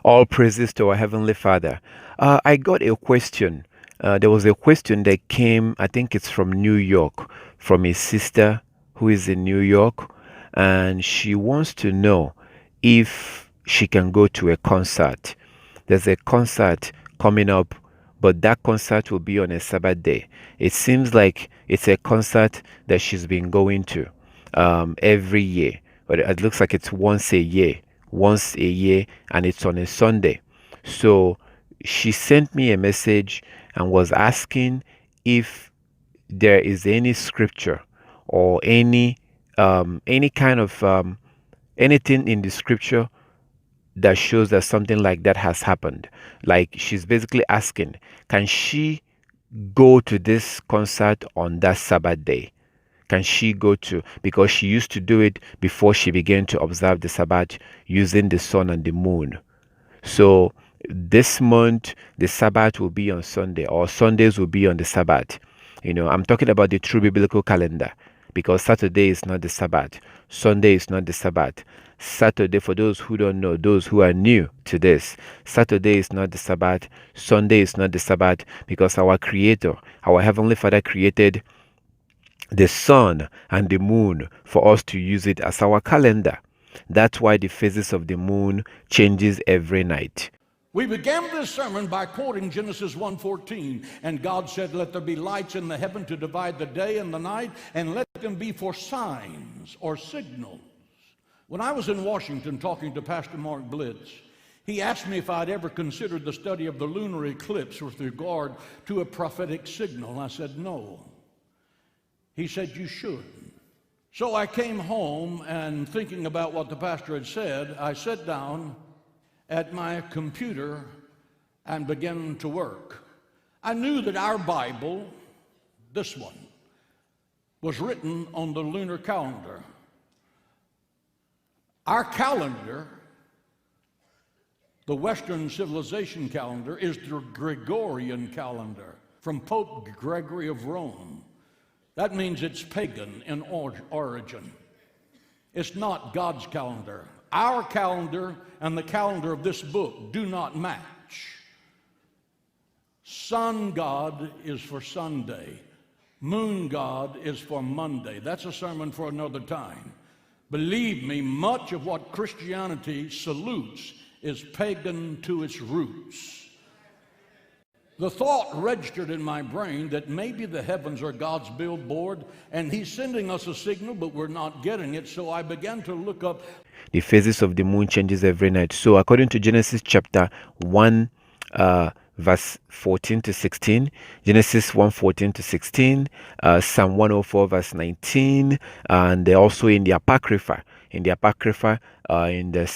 All praises to our Heavenly Father. I got a question. There was a question that came, I think it's from New York, from a sister who is in New York, and she wants to know if she can go to a concert. There's a concert coming up, but that concert will be on a Sabbath day. It seems like it's a concert that she's been going to every year, but it looks like it's once a year, and it's on a Sunday. So she sent me a message and was asking if there is any scripture or any kind of anything in the scripture that shows that something like that has happened. Like, she's basically asking, can she go to this concert on that Sabbath day? Can she go to, because she used to do it before she began to observe the Sabbath using the sun and the moon. So this month the Sabbath will be on Sunday, or Sundays will be on the Sabbath. I'm talking about the true biblical calendar, because Saturday is not the Sabbath, Sunday is not the Sabbath. Saturday, for those who don't know, those who are new to this, Saturday is not the Sabbath, Sunday is not the Sabbath, because our Creator, our Heavenly Father, created the sun and the moon for us to use it as our calendar. That's why the phases of the moon changes every night. We began this sermon by quoting Genesis 1:14, and God said, "Let there be lights in the heaven to divide the day and the night, and let them be for signs or signals." When I was in Washington talking to Pastor Mark Blitz, he asked me if I'd ever considered the study of the lunar eclipse with regard to a prophetic signal. And I said, no. He said, you should. So I came home, and thinking about what the pastor had said, I sat down at my computer and began to work. I knew that our Bible, this one, was written on the lunar calendar. Our calendar, the Western civilization calendar, is the Gregorian calendar from Pope Gregory of Rome. That means it's pagan in origin. It's not God's calendar. Our calendar and the calendar of this book do not match. Sun God is for Sunday. Moon God is for Monday. That's a sermon for another time. Believe me, much of what Christianity salutes is pagan to its roots. The thought registered in my brain that maybe the heavens are God's billboard and he's sending us a signal, but we're not getting it. So I began to look up. The phases of the moon changes every night. So according to Genesis chapter 1, verse 14 to 16, Genesis 1, 14 to 16, Psalm 104 verse 19, and they're also in the Apocrypha. In the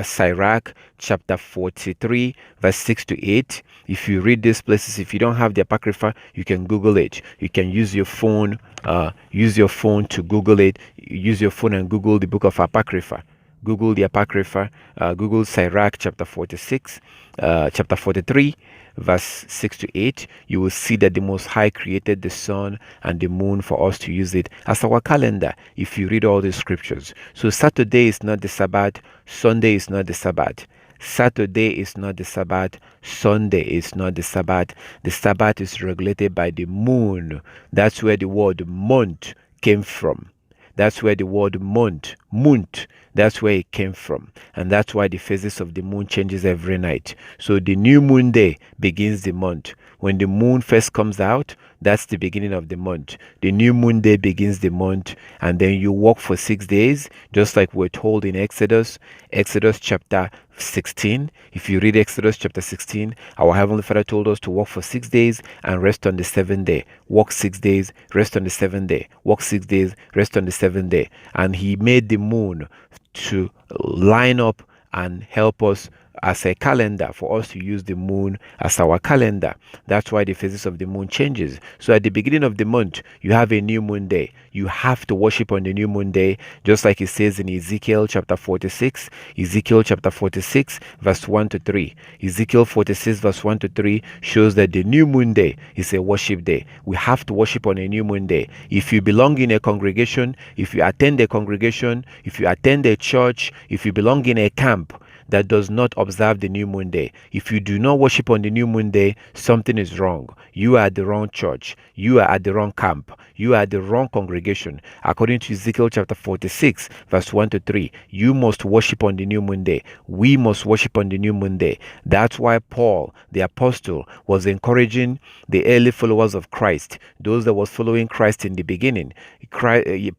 Sirach chapter 43 verse 6 to 8. If you read these places, if you don't have the Apocrypha, you can Google it. You can use your phone to Google it. Use your phone and Google the book of Apocrypha. Google the Apocrypha, Google Sirach chapter 43 verse 6 to 8. You will see that the Most High created the sun and the moon for us to use it as our calendar, if you read all the scriptures. So Saturday is not the Sabbath, Sunday is not the Sabbath. Saturday is not the Sabbath, Sunday is not the Sabbath. The Sabbath is regulated by the moon. That's where the word month came from. That's where the word month, that's where it came from. And that's why the phases of the moon changes every night. So the new moon day begins the month. When the moon first comes out, that's the beginning of the month. The new moon day begins the month, and then you walk for 6 days, just like we're told in Exodus chapter 16. If you read Exodus chapter 16, our Heavenly Father told us to walk for 6 days and rest on the seventh day. Walk 6 days, rest on the seventh day. Walk 6 days, rest on the seventh day. And he made the moon to line up and help us as a calendar, for us to use the moon as our calendar. That's why the phases of the moon changes. So at the beginning of the month, you have a new moon day. You have to worship on the new moon day, just like it says in Ezekiel chapter 46, verse 1 to 3. Ezekiel 46 verse 1 to 3 shows that the new moon day is a worship day. We have to worship on a new moon day. If you belong in a congregation, if you attend a congregation, if you attend a church, if you belong in a camp, that does not observe the new moon day. If you do not worship on the new moon day, something is wrong. You are at the wrong church. You are at the wrong camp. You are at the wrong congregation. According to Ezekiel chapter 46, verse 1 to 3, you must worship on the new moon day. We must worship on the new moon day. That's why Paul, the apostle, was encouraging the early followers of Christ, those that was following Christ in the beginning.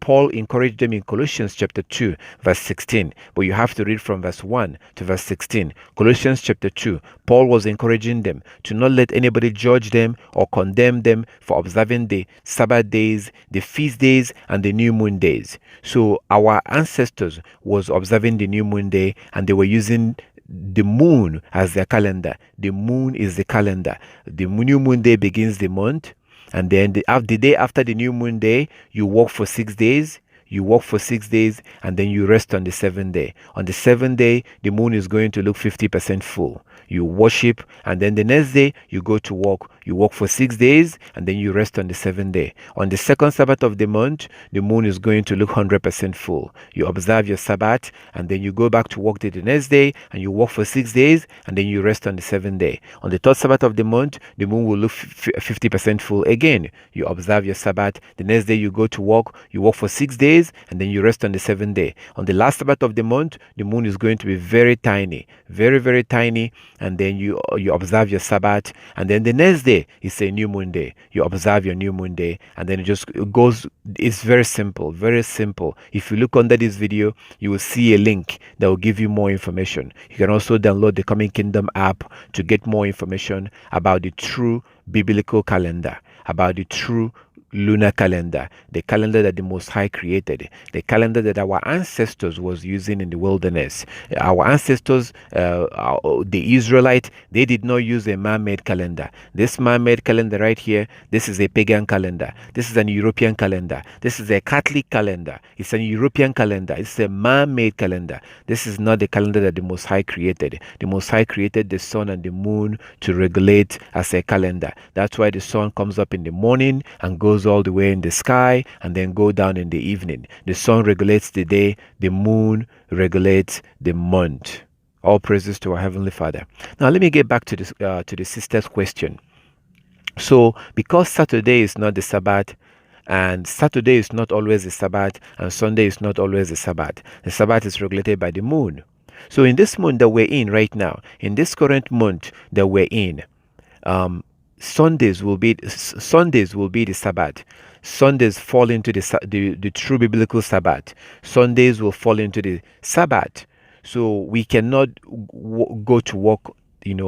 Paul encouraged them in Colossians chapter 2, verse 16. But you have to read from verse 1 to verse 16. Colossians chapter 2, Paul was encouraging them to not let anybody judge them or condemn them for observing the Sabbath days, the feast days, and the new moon days. So our ancestors was observing the new moon day, and they were using the moon as their calendar. The moon is the calendar. The new moon day begins the month, and then the day after the new moon day, you work for 6 days. You work for 6 days, and then you rest on the 7th day. On the 7th day, the moon is going to look 50% full. You worship, and then the next day, you go to work. You work for 6 days, and then you rest on the 7th day. On the second Sabbath of the month, the moon is going to look 100% full. You observe your Sabbath, and then you go back to work the next day, and you work for 6 days, and then you rest on the 7th day. On the third Sabbath of the month, the moon will look 50% full again. You observe your Sabbath. The next day, you go to work. You work for 6 days, and then you rest on the 7th day. On the last Sabbath of the month, the moon is going to be very tiny, very, very tiny, and then you observe your Sabbath, and then the next day is a new moon day. You observe your new moon day, and then it goes. It's very simple, very simple. If you look under this video, you will see a link that will give you more information. You can also download the Coming Kingdom app to get more information about the true biblical calendar, about the true lunar calendar, the calendar that the Most High created, the calendar that our ancestors was using in the wilderness. Our ancestors, the Israelite, they did not use a man-made calendar. This man-made calendar right here, this is a pagan calendar. This is an European calendar. This is a Catholic calendar. It's an European calendar. It's a man-made calendar. This is not the calendar that the Most High created. The Most High created the sun and the moon to regulate as a calendar. That's why the sun comes up in the morning and goes all the way in the sky and then go down in the evening. The sun regulates the day, the moon regulates the month. All praises to our Heavenly Father. Now let me get back to the sister's question. So because Saturday is not the Sabbath, and Saturday is not always the Sabbath, and Sunday is not always the Sabbath is regulated by the moon. So in this month that we're in right now, in this current month that we're in, Sundays will be the Sabbath. Sundays fall into the true biblical Sabbath. Sundays will fall into the Sabbath. So we cannot go to work,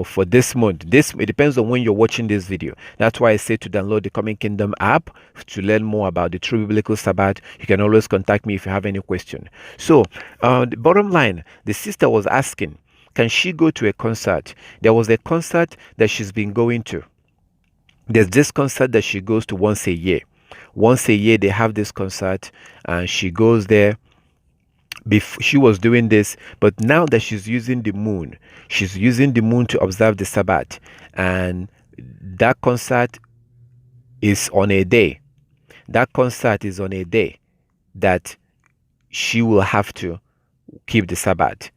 for this month. It depends on when you're watching this video. That's why I say to download the Coming Kingdom app to learn more about the true biblical Sabbath. You can always contact me if you have any question. So the bottom line, the sister was asking, can she go to a concert? There was a concert that she's been going to. There's this concert that she goes to once a year. Once a year, they have this concert, and she goes there. Before she was doing this, but now that she's using the moon to observe the Sabbath, and that concert is on a day. That concert is on a day that she will have to keep the Sabbath.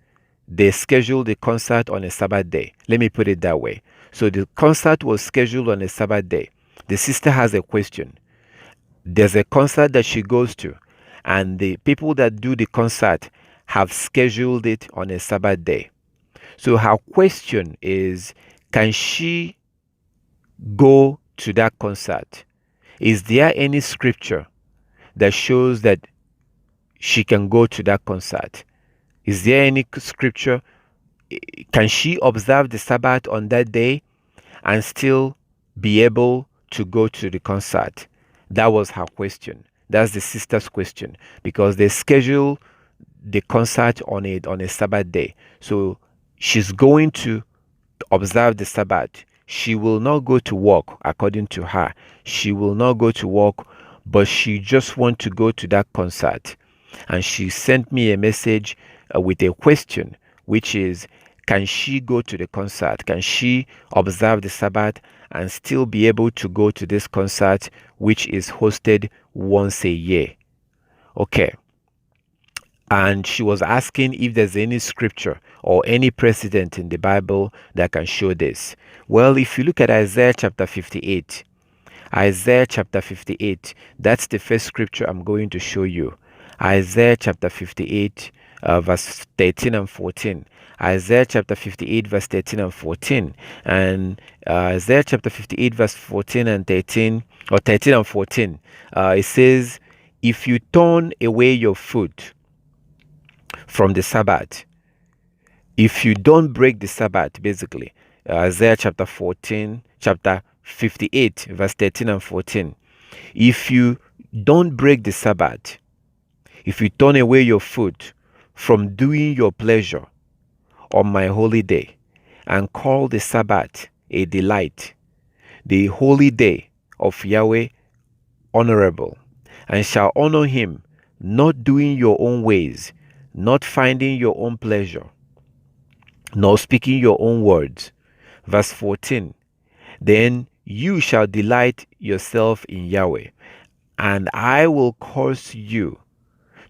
They scheduled the concert on a Sabbath day. Let me put it that way. So the concert was scheduled on a Sabbath day. The sister has a question. There's a concert that she goes to, and the people that do the concert have scheduled it on a Sabbath day. So her question is, can she go to that concert? Is there any scripture that shows that she can go to that concert? Is there any scripture? Can she observe the Sabbath on that day and still be able to go to the concert? That was her question. That's the sister's question, because they schedule the concert on a Sabbath day. So she's going to observe the Sabbath. She will not go to work, according to her. She will not go to work, but she just wants to go to that concert. And she sent me a message with a question, which is, can she go to the concert? Can she observe the Sabbath and still be able to go to this concert, which is hosted once a year? Okay. And she was asking if there's any scripture or any precedent in the Bible that can show this. Well, if you look at Isaiah chapter 58, Isaiah chapter 58, that's the first scripture I'm going to show you. Isaiah chapter 58, verse 13 and 14. Isaiah chapter 58, verse 13 and 14. And Isaiah chapter 58, verse 14 and 13, or 13 and 14, it says, if you turn away your foot from the Sabbath, if you don't break the Sabbath, basically, Isaiah chapter 58, verse 13 and 14. If you don't break the Sabbath, if you turn away your foot from doing your pleasure on my holy day, and call the Sabbath a delight, the holy day of Yahweh honorable, and shall honor him, not doing your own ways, not finding your own pleasure, nor speaking your own words. Verse 14, then you shall delight yourself in Yahweh, and I will cause you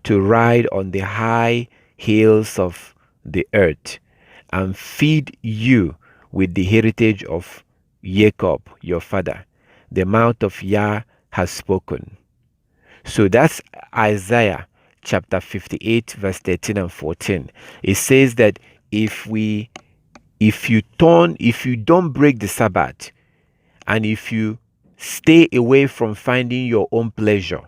to ride on the high hills of the earth, and feed you with the heritage of Jacob, your father. The mouth of Yah has spoken. So that's Isaiah chapter 58, verse 13 and 14. It says that if you don't break the Sabbath, and if you stay away from finding your own pleasure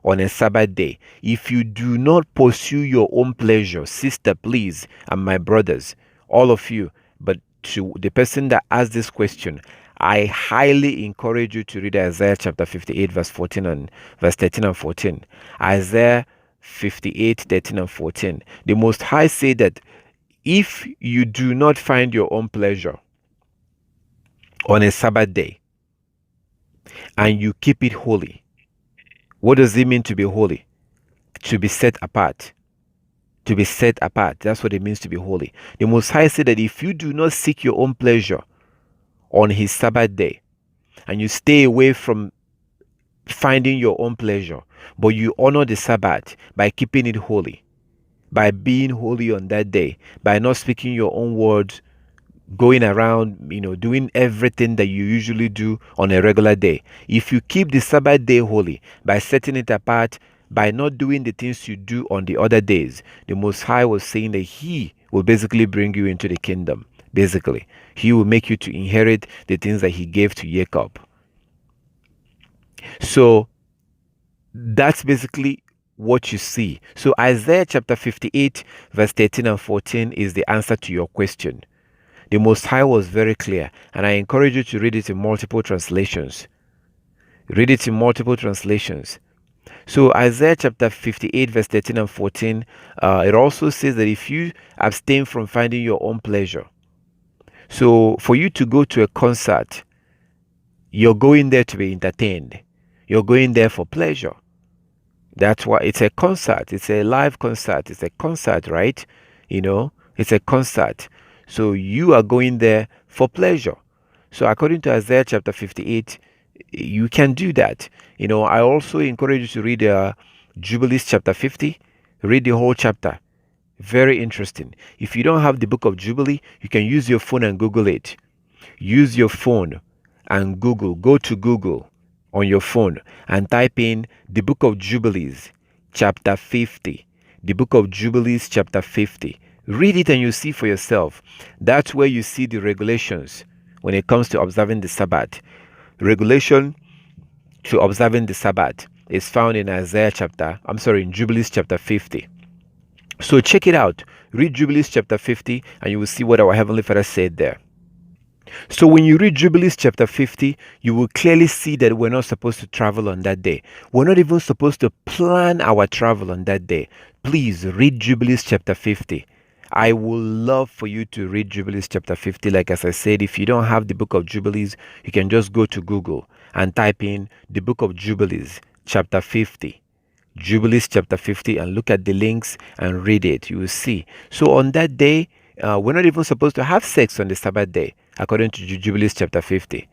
on a Sabbath day, if you do not pursue your own pleasure, sister, please, and my brothers, all of you, but to the person that asked this question, I highly encourage you to read Isaiah chapter 58, verse 14 and verse 13 and 14. Isaiah 58, 13 and 14. The Most High say that if you do not find your own pleasure on a Sabbath day, and you keep it holy. What does it mean to be holy? To be set apart. To be set apart. That's what it means to be holy. The Most High said that if you do not seek your own pleasure on his Sabbath day, and you stay away from finding your own pleasure, but you honor the Sabbath by keeping it holy, by being holy on that day, by not speaking your own words, going around, doing everything that you usually do on a regular day. If you keep the Sabbath day holy by setting it apart, by not doing the things you do on the other days, the Most High was saying that he will basically bring you into the kingdom. Basically, he will make you to inherit the things that he gave to Jacob. So that's basically what you see. So Isaiah chapter 58, verse 13 and 14 is the answer to your question. The Most High was very clear, and I encourage you to read it in multiple translations. Read it in multiple translations. So Isaiah chapter 58, verse 13 and 14, it also says that if you abstain from finding your own pleasure, so for you to go to a concert, you're going there to be entertained. You're going there for pleasure. That's why it's a concert. It's a live concert. It's a concert, right? It's a concert. So you are going there for pleasure. So according to Isaiah chapter 58, you can do that. I also encourage you to read Jubilees chapter 50. Read the whole chapter. Very interesting. If you don't have the book of Jubilee, you can use your phone and Google it. Use your phone and Google. Go to Google on your phone and type in the book of Jubilees chapter 50. The book of Jubilees chapter 50. Read it and you see for yourself. That's where you see the regulations when it comes to observing the Sabbath. Regulation to observing the Sabbath is found in in Jubilees chapter 50. So check it out. Read Jubilees chapter 50 and you will see what our Heavenly Father said there. So when you read Jubilees chapter 50, you will clearly see that we're not supposed to travel on that day. We're not even supposed to plan our travel on that day. Please read Jubilees chapter 50. I would love for you to read Jubilees chapter 50. Like as I said, if you don't have the book of Jubilees, you can just go to Google and type in the book of Jubilees chapter 50. Jubilees chapter 50 and look at the links and read it. You will see. So on that day, we're not even supposed to have sex on the Sabbath day, according to Jubilees chapter 50.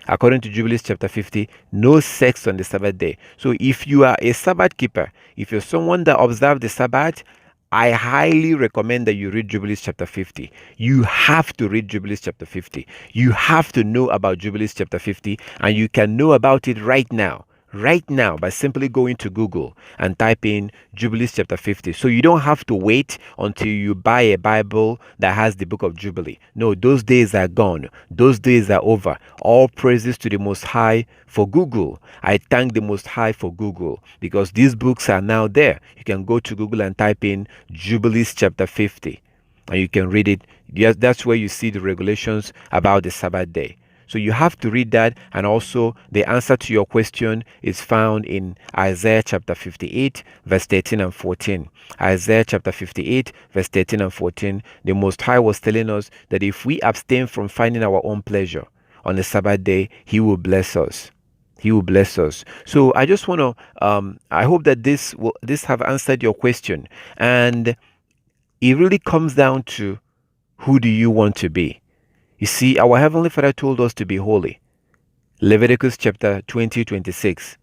According to Jubilees chapter 50, no sex on the Sabbath day. So if you are a Sabbath keeper, if you're someone that observes the Sabbath I highly recommend that you read Jubilees chapter 50. You have to read Jubilees chapter 50. You have to know about Jubilees chapter 50, and you can know about it right now. Right now, by simply going to Google and type in Jubilees chapter 50. So you don't have to wait until you buy a Bible that has the book of Jubilee. No, those days are gone. Those days are over. All praises to the Most High for Google. I thank the Most High for Google, because these books are now there. You can go to Google and type in Jubilees chapter 50, and you can read it. Yes, that's where you see the regulations about the Sabbath day. So you have to read that, and also the answer to your question is found in Isaiah chapter 58, verse 13 and 14. Isaiah chapter 58, verse 13 and 14. The Most High was telling us that if we abstain from finding our own pleasure on the Sabbath day, He will bless us. He will bless us. So I just want to, I hope that this have answered your question. And it really comes down to, who do you want to be? You see, our Heavenly Father told us to be holy. Leviticus chapter 20:26.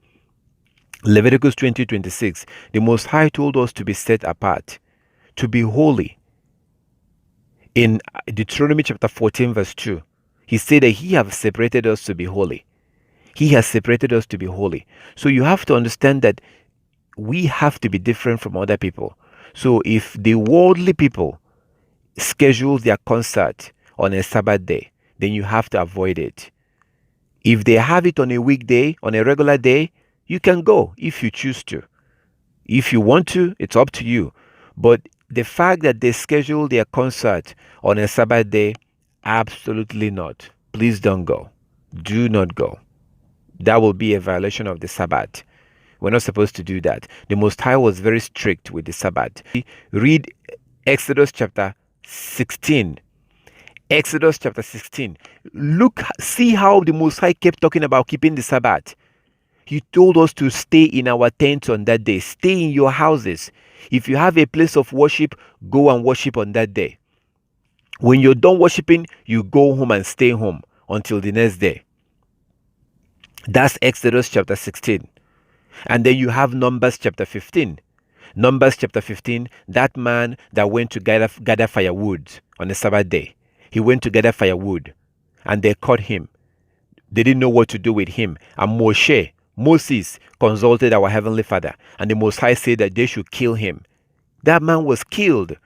Leviticus 20:26. The Most High told us to be set apart, to be holy. In Deuteronomy chapter 14, verse 2, He said that He has separated us to be holy. He has separated us to be holy. So you have to understand that we have to be different from other people. So if the worldly people schedule their concert on a Sabbath day, then you have to avoid it. If they have it on a weekday, on a regular day, you can go if you choose to. If you want to, it's up to you. But the fact that they schedule their concert on a Sabbath day, absolutely not. Please don't go. Do not go. That will be a violation of the Sabbath. We're not supposed to do that. The Most High was very strict with the Sabbath. Read Exodus chapter 16. Exodus chapter 16. Look, see how the Most High kept talking about keeping the Sabbath. He told us to stay in our tents on that day. Stay in your houses. If you have a place of worship, go and worship on that day. When you're done worshiping, you go home and stay home until the next day. That's Exodus chapter 16. And then you have Numbers chapter 15. Numbers chapter 15, that man that went to gather firewood on the Sabbath day. He went to gather firewood, and they caught him. They didn't know what to do with him. And Moses consulted our Heavenly Father, and the Most High said that they should kill him. That man was killed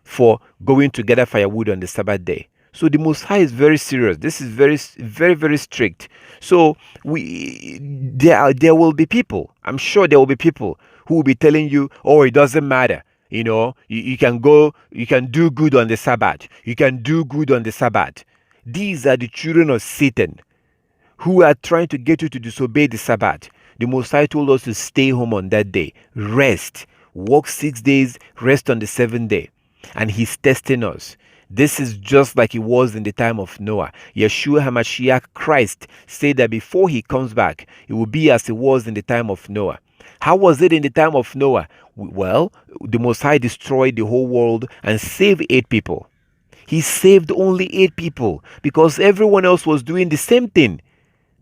for going to gather firewood on the Sabbath day. So the Most High is very serious. This is very, very, very strict. So there will be people, I'm sure there will be people who will be telling you, oh, it doesn't matter. You know, you can go, you can do good on the Sabbath. You can do good on the Sabbath. These are the children of Satan who are trying to get you to disobey the Sabbath. The Most High told us to stay home on that day. Rest. Work 6 days, rest on the 7th day. And He's testing us. This is just like it was in the time of Noah. Yeshua HaMashiach Christ said that before He comes back, it will be as it was in the time of Noah. How was it in the time of Noah? Well, the Most High destroyed the whole world and saved 8 people. He saved only 8 people because everyone else was doing the same thing.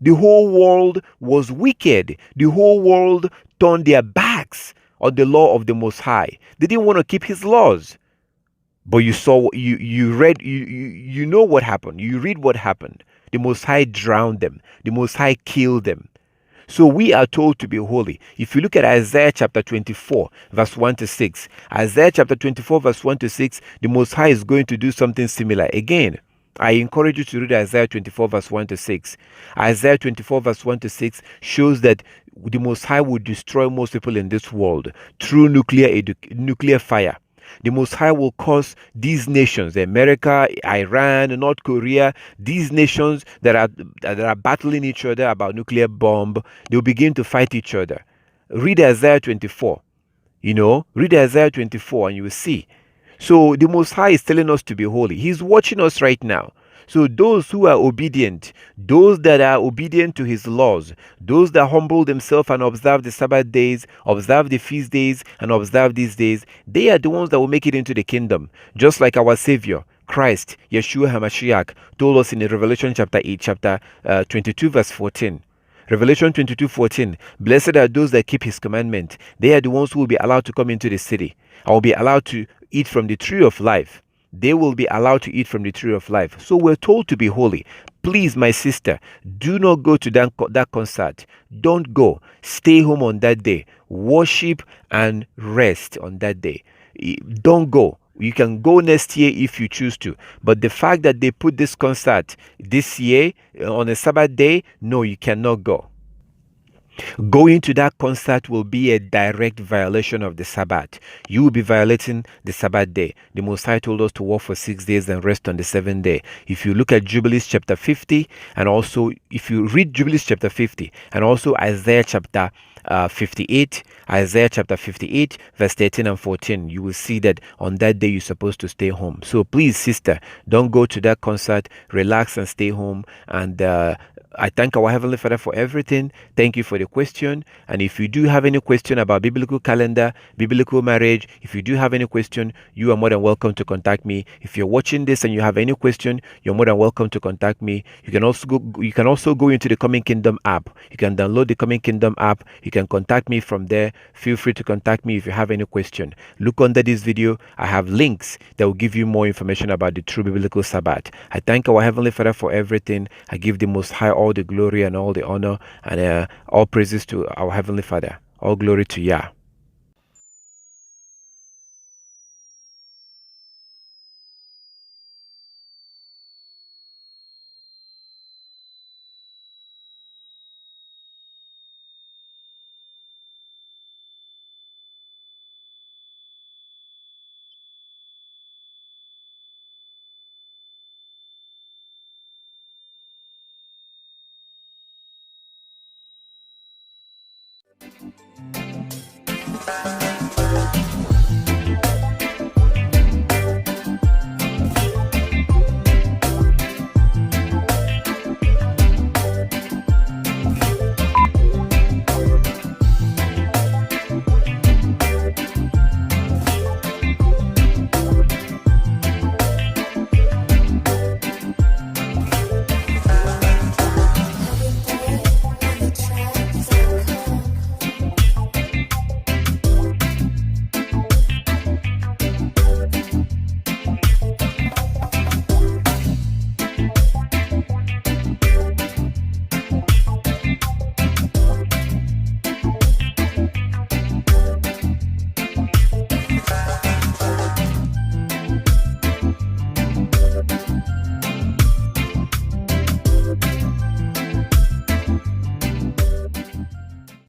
The whole world was wicked. The whole world turned their backs on the law of the Most High. They didn't want to keep His laws. But you saw, you read, you know what happened. You read what happened. The Most High drowned them. The Most High killed them. So we are told to be holy. If you look at Isaiah chapter 24, verse 1 to 6, Isaiah chapter 24, verse 1 to 6, the Most High is going to do something similar. Again, I encourage you to read Isaiah 24, verse 1 to 6. Isaiah 24, verse 1 to 6 shows that the Most High will destroy most people in this world through nuclear fire. The Most High will cause these nations, America, Iran, North Korea, these nations that are battling each other about nuclear bomb, they'll begin to fight each other. Read Isaiah 24. Read Isaiah 24 and you will see. So the Most High is telling us to be holy. He's watching us right now. So those who are obedient, those that are obedient to His laws, those that humble themselves and observe the Sabbath days, observe the feast days, and observe these days, they are the ones that will make it into the kingdom. Just like our Savior, Christ, Yeshua HaMashiach, told us in Revelation chapter 8, chapter 22, verse 14. Revelation 22:14. Blessed are those that keep his commandment. They are the ones who will be allowed to come into the city. I will be allowed to eat from the tree of life. They will be allowed to eat from the tree of life. So we're told to be holy. Please, my sister, do not go to that concert. Don't go. Stay home on that day. Worship and rest on that day. Don't go. You can go next year if you choose to. But the fact that they put this concert this year on a Sabbath day, no, you cannot go. Going to that concert will be a direct violation of the Sabbath. You will be violating the Sabbath day. The Most High told us to work for 6 days and rest on the seventh day. If you look at Jubilees chapter 50, and also if you read Jubilees chapter 50, and also Isaiah chapter 58, Isaiah chapter 58, verse 13 and 14, you will see that on that day you're supposed to stay home. So please, sister, don't go to that concert. Relax and stay home. And I thank our Heavenly Father for everything. Thank you for the question. And if you do have any question about biblical calendar, biblical marriage, if you do have any question, you are more than welcome to contact me. If you're watching this and you have any question, you're more than welcome to contact me. You can also go into the Coming Kingdom app. You can download the Coming Kingdom app. You can contact me from there. Feel free to contact me if you have any question. Look under this video. I have links that will give you more information about the true biblical Sabbath. I thank our Heavenly Father for everything. I give the Most High all the glory and all the honor, and all praises to our Heavenly Father. All glory to Yah.